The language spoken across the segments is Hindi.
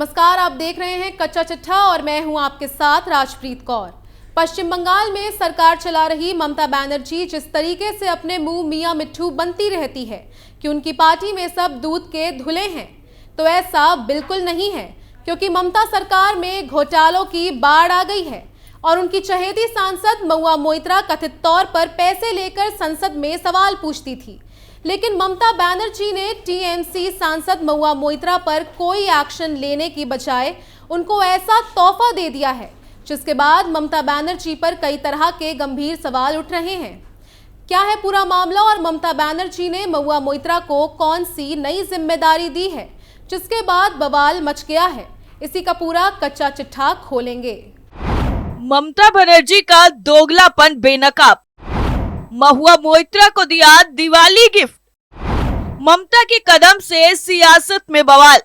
नमस्कार, आप देख रहे हैं कच्चा चिट्ठा और मैं हूं आपके साथ राजप्रीत कौर। पश्चिम बंगाल में सरकार चला रही ममता बनर्जी जिस तरीके से अपने मुंह मियां मिट्ठू बनती रहती है कि उनकी पार्टी में सब दूध के धुले हैं, तो ऐसा बिल्कुल नहीं है, क्योंकि ममता सरकार में घोटालों की बाढ़ आ गई है और उनकी चहेती सांसद महुआ मोइत्रा कथित तौर पर पैसे लेकर संसद में सवाल पूछती थी। लेकिन ममता बनर्जी ने टीएमसी सांसद महुआ मोइत्रा पर कोई एक्शन लेने की बजाय उनको ऐसा तोहफा दे दिया है, जिसके बाद ममता बनर्जी पर कई तरह के गंभीर सवाल उठ रहे हैं। क्या है पूरा मामला और ममता बनर्जी ने महुआ मोइत्रा को कौन सी नई जिम्मेदारी दी है, जिसके बाद बवाल मच गया है? इसी का पूरा कच्चा चिट्ठा खोलेंगे। ममता बनर्जी का दोगलापन बेनकाब, महुआ मोइत्रा को दिया दिवाली गिफ्ट। ममता के कदम से सियासत में बवाल,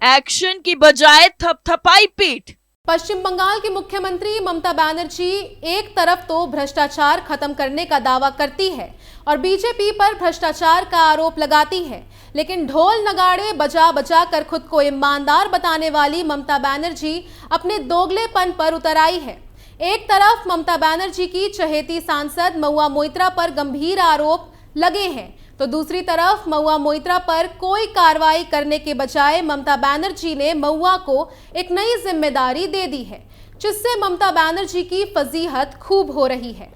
एक्शन की बजाय थपथपाई पीठ। पश्चिम बंगाल की मुख्यमंत्री ममता बनर्जी एक तरफ तो भ्रष्टाचार खत्म करने का दावा करती है और बीजेपी पर भ्रष्टाचार का आरोप लगाती है, लेकिन ढोल नगाड़े बजा बजा कर खुद को ईमानदार बताने वाली ममता बनर्जी अपने दोगलेपन पर उतर आई है। एक तरफ ममता बनर्जी की चहेती सांसद महुआ मोइत्रा पर गंभीर आरोप लगे हैं, तो दूसरी तरफ महुआ मोइत्रा पर कोई कार्रवाई करने के बजाय ममता बनर्जी ने महुआ को एक नई जिम्मेदारी दे दी है, जिससे ममता बनर्जी की फजीहत खूब हो रही है।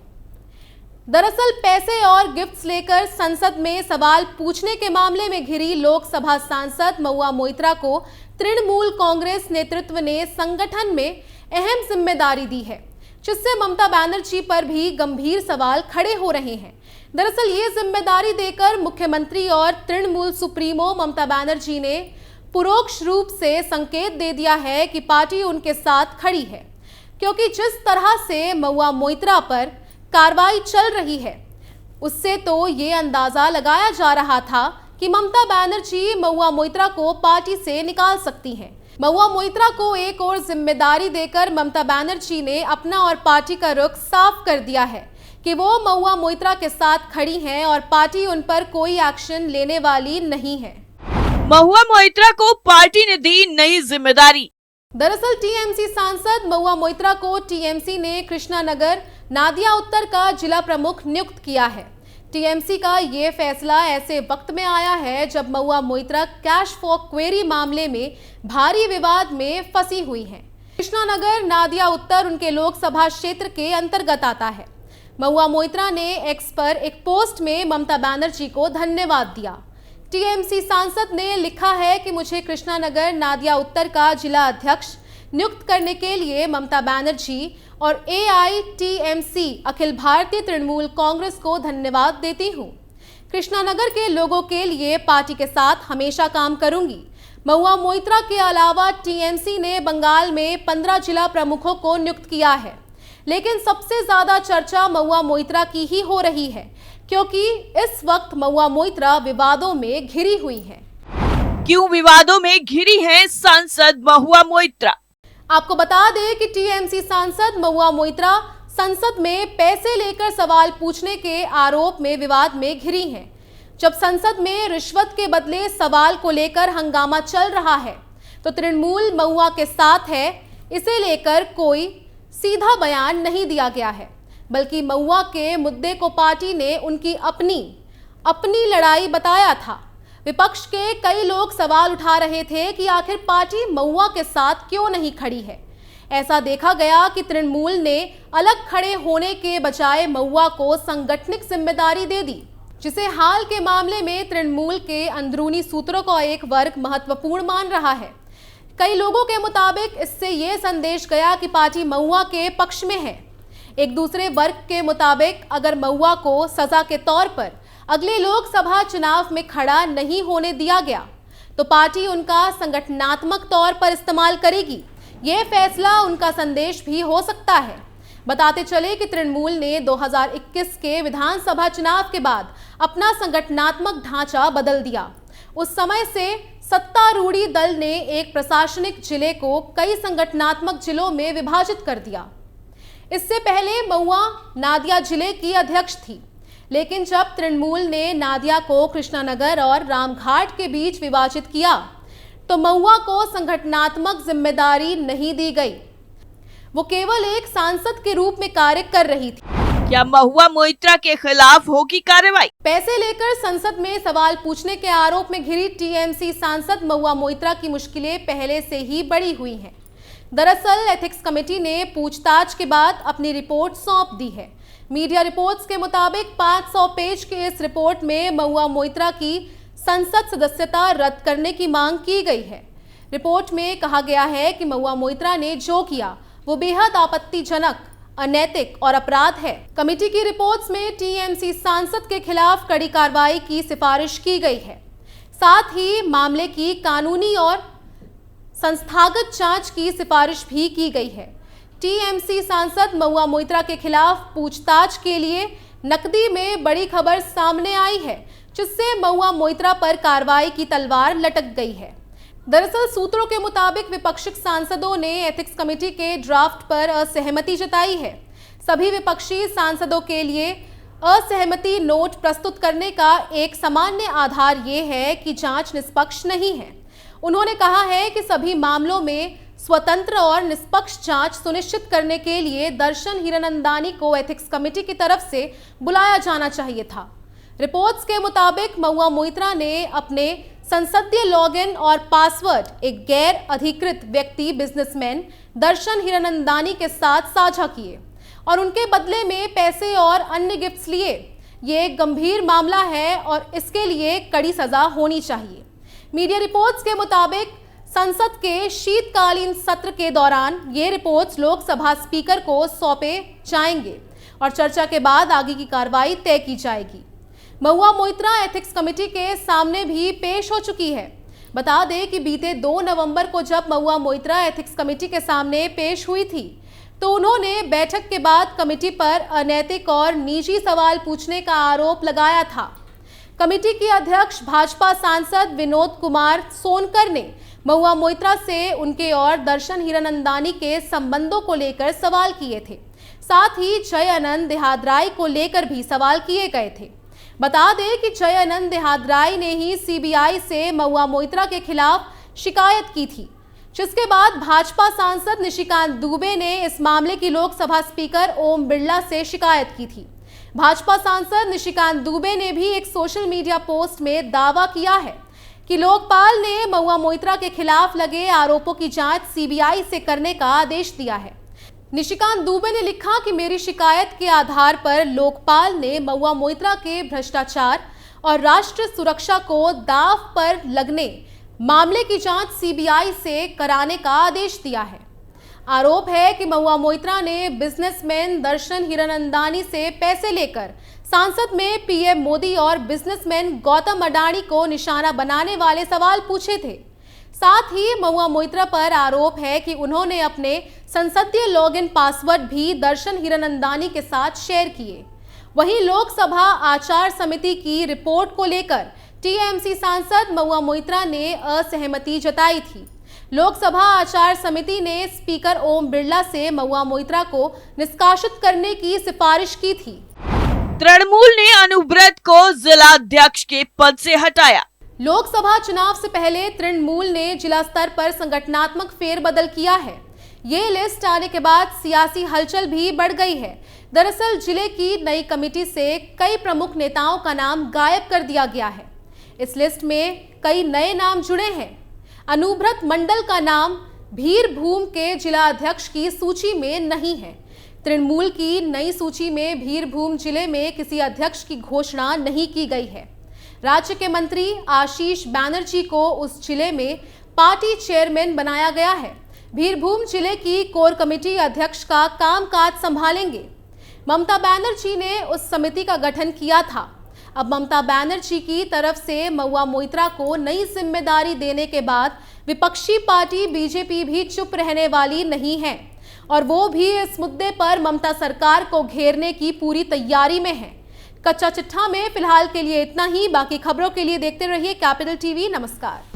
दरअसल पैसे और गिफ्ट्स लेकर संसद में सवाल पूछने के मामले में घिरी लोकसभा सांसद महुआ मोइत्रा को तृणमूल कांग्रेस नेतृत्व ने संगठन में अहम जिम्मेदारी दी है, जिससे ममता बनर्जी पर भी गंभीर सवाल खड़े हो रहे हैं। दरअसल ये जिम्मेदारी देकर मुख्यमंत्री और तृणमूल सुप्रीमो ममता बनर्जी ने परोक्ष रूप से संकेत दे दिया है कि पार्टी उनके साथ खड़ी है, क्योंकि जिस तरह से महुआ मोइत्रा पर कार्रवाई चल रही है, उससे तो ये अंदाजा लगाया जा रहा था कि ममता बनर्जी महुआ मोइत्रा को पार्टी से निकाल सकती हैं। महुआ मोइत्रा को एक और जिम्मेदारी देकर ममता बनर्जी ने अपना और पार्टी का रुख साफ कर दिया है कि वो महुआ मोइत्रा के साथ खड़ी हैं और पार्टी उन पर कोई एक्शन लेने वाली नहीं है। महुआ मोइत्रा को पार्टी ने दी नई जिम्मेदारी। दरअसल टीएमसी सांसद महुआ मोइत्रा को टीएमसी ने कृष्णानगर नादिया उत्तर का जिला प्रमुख नियुक्त किया है। टीएमसी का ये फैसला ऐसे वक्त में आया है जब Mahua Moitra cash for query मामले में भारी विवाद में फंसी हुई हैं। कृष्णानगर नादिया उत्तर उनके लोकसभा क्षेत्र के अंतर्गत आता है। महुआ मोइत्रा ने एक्स पर एक पोस्ट में ममता बनर्जी को धन्यवाद दिया। टीएमसी सांसद ने लिखा है कि मुझे कृष्णानगर नादिया उत्तर का जिला अध्यक्ष नियुक्त करने के लिए ममता बनर्जी और एआईटीएमसी अखिल भारतीय तृणमूल कांग्रेस को धन्यवाद देती हूँ। कृष्णानगर के लोगों के लिए पार्टी के साथ हमेशा काम करूंगी। महुआ मोइत्रा के अलावा टीएमसी ने बंगाल में 15 जिला प्रमुखों को नियुक्त किया है, लेकिन सबसे ज्यादा चर्चा महुआ मोइत्रा की ही हो रही है, क्योंकि इस वक्त महुआ मोइत्रा विवादों में घिरी हुई है। क्यों विवादों में घिरी है सांसद महुआ मोइत्रा? आपको बता दें कि टीएमसी सांसद महुआ मोइत्रा संसद में पैसे लेकर सवाल पूछने के आरोप में विवाद में घिरी हैं। जब संसद में रिश्वत के बदले सवाल को लेकर हंगामा चल रहा है, तो तृणमूल महुआ के साथ है। इसे लेकर कोई सीधा बयान नहीं दिया गया है, बल्कि महुआ के मुद्दे को पार्टी ने उनकी अपनी लड़ाई बताया था। विपक्ष के कई लोग सवाल उठा रहे थे कि आखिर पार्टी महुआ के साथ क्यों नहीं खड़ी है। ऐसा देखा गया कि तृणमूल ने अलग खड़े होने के बजाय महुआ को सांगठनिक जिम्मेदारी दे दी, जिसे हाल के मामले में तृणमूल के अंदरूनी सूत्रों का एक वर्ग महत्वपूर्ण मान रहा है। कई लोगों के मुताबिक इससे ये संदेश गया कि पार्टी महुआ के पक्ष में है। एक दूसरे वर्ग के मुताबिक अगर महुआ को सजा के तौर पर अगले लोकसभा चुनाव में खड़ा नहीं होने दिया गया, तो पार्टी उनका संगठनात्मक तौर पर इस्तेमाल करेगी। ये फैसला उनका संदेश भी हो सकता है। बताते चले कि तृणमूल ने 2021 के विधानसभा चुनाव के बाद अपना संगठनात्मक ढांचा बदल दिया। उस समय से सत्तारूढ़ी दल ने एक प्रशासनिक जिले को कई संगठनात्मक जिलों में विभाजित कर दिया। इससे पहले महुआ नादिया जिले की अध्यक्ष थी, लेकिन जब तृणमूल ने नादिया को कृष्णानगर और रामघाट के बीच विभाजित किया, तो महुआ को संगठनात्मक जिम्मेदारी नहीं दी गई। वो केवल एक सांसद के रूप में कार्य कर रही थी। क्या महुआ मोइत्रा के खिलाफ होगी कार्रवाई? पैसे लेकर संसद में सवाल पूछने के आरोप में घिरी टीएमसी सांसद महुआ मोइत्रा की मुश्किलें पहले से ही बढ़ी हुई हैं। दरअसल एथिक्स कमेटी ने पूछताछ के बाद अपनी रिपोर्ट सौंप दी है। मीडिया रिपोर्ट्स के मुताबिक 500 पेज के इस रिपोर्ट में महुआ मोइत्रा की संसद सदस्यता रद्द करने की मांग की गई है। रिपोर्ट में कहा गया है कि महुआ मोइत्रा ने जो किया वो बेहद आपत्तिजनक, अनैतिक और अपराध है। कमेटी की रिपोर्ट्स में टीएमसी सांसद के खिलाफ कड़ी कार्रवाई की सिफारिश की गई है। साथ ही मामले की कानूनी और संस्थागत जांच की सिफारिश भी की गई है। टीएमसी सांसद महुआ मोइत्रा के खिलाफ पूछताछ के लिए नकदी में बड़ी खबर सामने आई है, जिससे महुआ मोइत्रा पर कार्रवाई की तलवार लटक गई है। दरअसल सूत्रों के मुताबिक विपक्षी सांसदों ने एथिक्स कमेटी के ड्राफ्ट पर असहमति जताई है। सभी विपक्षी सांसदों के लिए असहमति नोट प्रस्तुत करने का एक सामान्य आधार ये है कि जांच निष्पक्ष नहीं है। उन्होंने कहा है कि सभी मामलों में स्वतंत्र और निष्पक्ष जांच सुनिश्चित करने के लिए दर्शन हीरानंदानी को एथिक्स कमेटी की तरफ से बुलाया जाना चाहिए था। रिपोर्ट्स के मुताबिक महुआ मोइत्रा ने अपने संसदीय लॉगिन और पासवर्ड एक गैर अधिकृत व्यक्ति बिजनेसमैन दर्शन हीरानंदानी के साथ साझा किए और उनके बदले में पैसे और अन्य गिफ्ट्स लिए। ये एक गंभीर मामला है और इसके लिए कड़ी सजा होनी चाहिए। मीडिया रिपोर्ट्स के मुताबिक संसद के शीतकालीन सत्र के दौरान ये रिपोर्ट्स लोकसभा स्पीकर को सौंपे जाएंगे और चर्चा के बाद आगे की कार्रवाई तय की जाएगी। महुआ मोइत्रा एथिक्स कमेटी के सामने भी पेश हो चुकी है। बता दें कि बीते 2 नवंबर को जब महुआ मोइत्रा एथिक्स कमेटी के सामने पेश हुई थी तो उन्होंने बैठक के बाद कमेटी पर अनैतिक और निजी सवाल पूछने का आरोप लगाया था। कमेटी की अध्यक्ष भाजपा सांसद विनोद कुमार सोनकर ने महुआ मोइत्रा से उनके और दर्शन हीरानंदानी के संबंधों को लेकर सवाल किए थे। साथ ही जय आनंद देहादराय को लेकर भी सवाल किए गए थे। बता दें कि जय आनंद देहादराय ने ही सीबीआई से महुआ मोइत्रा के खिलाफ शिकायत की थी, जिसके बाद भाजपा सांसद निशिकांत दुबे ने इस मामले की लोकसभा स्पीकर ओम बिरला से शिकायत की थी। भाजपा सांसद निशिकांत दुबे ने भी एक सोशल मीडिया पोस्ट में दावा किया है कि लोकपाल ने महुआ मोइत्रा के खिलाफ लगे आरोपों की जांच सीबीआई से करने का आदेश दिया है। निशिकांत दुबे ने लिखा कि मेरी शिकायत के आधार पर लोकपाल ने महुआ मोइत्रा के भ्रष्टाचार और राष्ट्र सुरक्षा को दांव पर लगने मामले की जांच सीबीआई से कराने का आदेश दिया है। आरोप है कि महुआ मोइत्रा ने बिजनेसमैन दर्शन हीरानंदानी से पैसे लेकर सांसद में पीएम मोदी और बिजनेसमैन गौतम अडानी को निशाना बनाने वाले सवाल पूछे थे। साथ ही महुआ मोइत्रा पर आरोप है कि उन्होंने अपने संसदीय लॉगिन पासवर्ड भी दर्शन हीरानंदानी के साथ शेयर किए। वहीं लोकसभा आचार समिति की रिपोर्ट को लेकर टीएमसी सांसद महुआ मोइत्रा ने असहमति जताई थी। लोकसभा आचार समिति ने स्पीकर ओम बिरला से महुआ मोइत्रा को निष्कासित करने की सिफारिश की थी। तृणमूल ने अनुव्रत को जिलाध्यक्ष के पद से हटाया। लोकसभा चुनाव से पहले तृणमूल ने जिला स्तर पर संगठनात्मक फेरबदल किया है। ये लिस्ट आने के बाद सियासी हलचल भी बढ़ गई है। दरअसल जिले की नई कमेटी से कई प्रमुख नेताओं का नाम गायब कर दिया गया है। इस लिस्ट में कई नए नाम जुड़े हैं। अनुव्रत मंडल का नाम भीरभूम के जिला अध्यक्ष की सूची में नहीं है। तृणमूल की नई सूची में भीरभूम जिले में किसी अध्यक्ष की घोषणा नहीं की गई है। राज्य के मंत्री आशीष बैनर्जी को उस जिले में पार्टी चेयरमैन बनाया गया है। भीरभूम जिले की कोर कमेटी अध्यक्ष का कामकाज संभालेंगे। ममता बनर्जी ने उस समिति का गठन किया था। अब ममता बनर्जी की तरफ से महुआ मोइत्रा को नई जिम्मेदारी देने के बाद विपक्षी पार्टी बीजेपी भी चुप रहने वाली नहीं है और वो भी इस मुद्दे पर ममता सरकार को घेरने की पूरी तैयारी में है। कच्चा चिट्ठा में फिलहाल के लिए इतना ही। बाकी खबरों के लिए देखते रहिए कैपिटल टीवी। नमस्कार।